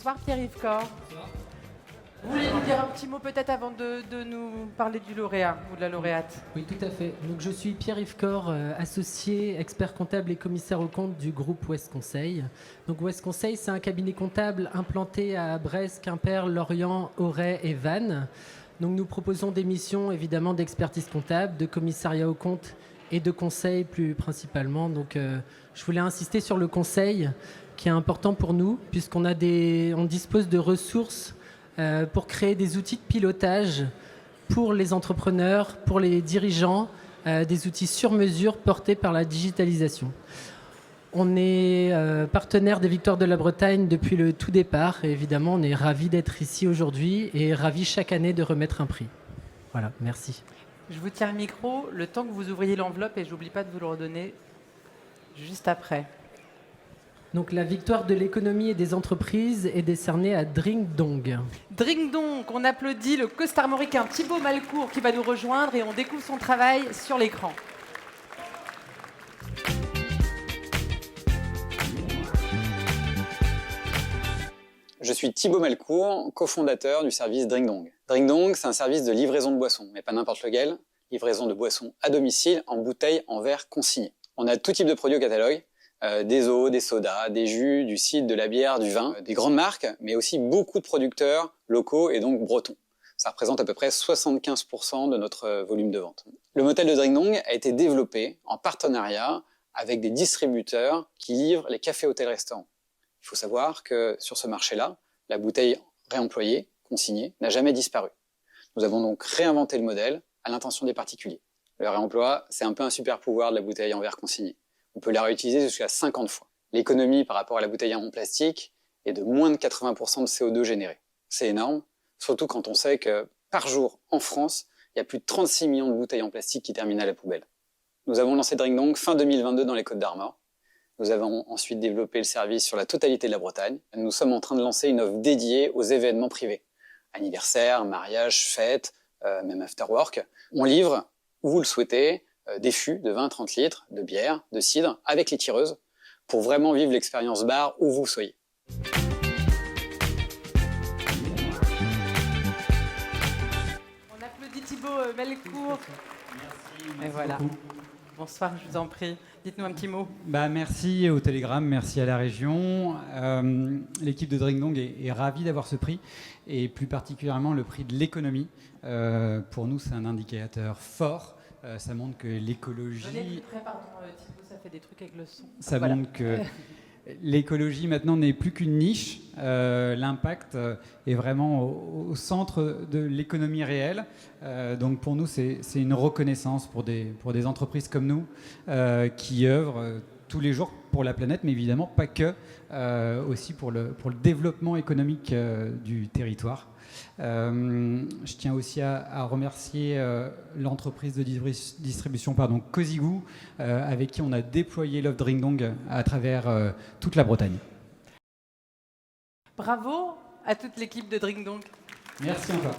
Bonsoir Pierre-Yves Corr. Vous voulez nous dire un petit mot peut-être avant de nous parler du lauréat ou de la lauréate? Oui, tout à fait. Donc, je suis Pierre-Yves Corr, associé, expert comptable et commissaire aux comptes du groupe Ouest Conseil. Donc, Ouest Conseil, c'est un cabinet comptable implanté à Brest, Quimper, Lorient, Auray et Vannes. Donc, nous proposons des missions évidemment d'expertise comptable, de commissariat aux comptes et de conseil plus principalement. Donc, je voulais insister sur le conseil qui est important pour nous puisqu'on on dispose de ressources pour créer des outils de pilotage pour les entrepreneurs, pour les dirigeants, des outils sur mesure portés par la digitalisation. On est partenaire des Victoires de la Bretagne depuis le tout départ. Et évidemment, on est ravis d'être ici aujourd'hui et ravis chaque année de remettre un prix. Voilà, merci. Je vous tiens le micro le temps que vous ouvriez l'enveloppe et j'oublie pas de vous le redonner juste après. Donc la victoire de l'économie et des entreprises est décernée à Dring Dong. Dring Dong, on applaudit le costarmoricain Thibaut Malcourt qui va nous rejoindre et on découvre son travail sur l'écran. Je suis Thibaut Malcourt, cofondateur du service Dring Dong. Dring Dong, c'est un service de livraison de boissons, mais pas n'importe lequel. Livraison de boissons à domicile, en bouteilles, en verre consignés. On a tout type de produits au catalogue. Des eaux, des sodas, des jus, du cidre, de la bière, du vin, des grandes marques, mais aussi beaucoup de producteurs locaux et donc bretons. Ça représente à peu près 75% de notre volume de vente. Le modèle de Dring Dong a été développé en partenariat avec des distributeurs qui livrent les cafés, hôtels, restaurants. Il faut savoir que sur ce marché-là, la bouteille réemployée, consignée, n'a jamais disparu. Nous avons donc réinventé le modèle à l'intention des particuliers. Le réemploi, c'est un peu un super pouvoir de la bouteille en verre consignée. On peut la réutiliser jusqu'à 50 fois. L'économie par rapport à la bouteille en plastique est de moins de 80% de CO2 généré. C'est énorme, surtout quand on sait que par jour, en France, il y a plus de 36 millions de bouteilles en plastique qui terminent à la poubelle. Nous avons lancé Dring Dong fin 2022 dans les Côtes-d'Armor. Nous avons ensuite développé le service sur la totalité de la Bretagne. Nous sommes en train de lancer une offre dédiée aux événements privés. Anniversaires, mariages, fêtes, même after work. On livre, où vous le souhaitez, des fûts de 20-30 litres, de bière, de cidre, avec les tireuses, pour vraiment vivre l'expérience bar où vous soyez. On applaudit Thibaut Malcourt. Merci. Et voilà. Bonsoir, je vous en prie. Dites-nous un petit mot. Merci au Télégramme, merci à la région. L'équipe de Dring Dong est ravie d'avoir ce prix, et plus particulièrement le prix de l'économie. Pour nous, c'est un indicateur fort. Ça montre que l'écologie... Venez plus près, pardon, Thibaut, ça fait des trucs avec le son. Ça montre que l'écologie maintenant n'est plus qu'une niche. L'impact est vraiment au centre de l'économie réelle. Donc pour nous, c'est une reconnaissance pour des entreprises comme nous qui œuvrent tous les jours pour la planète, mais évidemment pas que, aussi pour le développement économique du territoire. Je tiens aussi à remercier l'entreprise de distribution Cosigou, avec qui on a déployé l'offre Dring Dong à travers toute la Bretagne. Bravo à toute l'équipe de Dring Dong. Merci encore.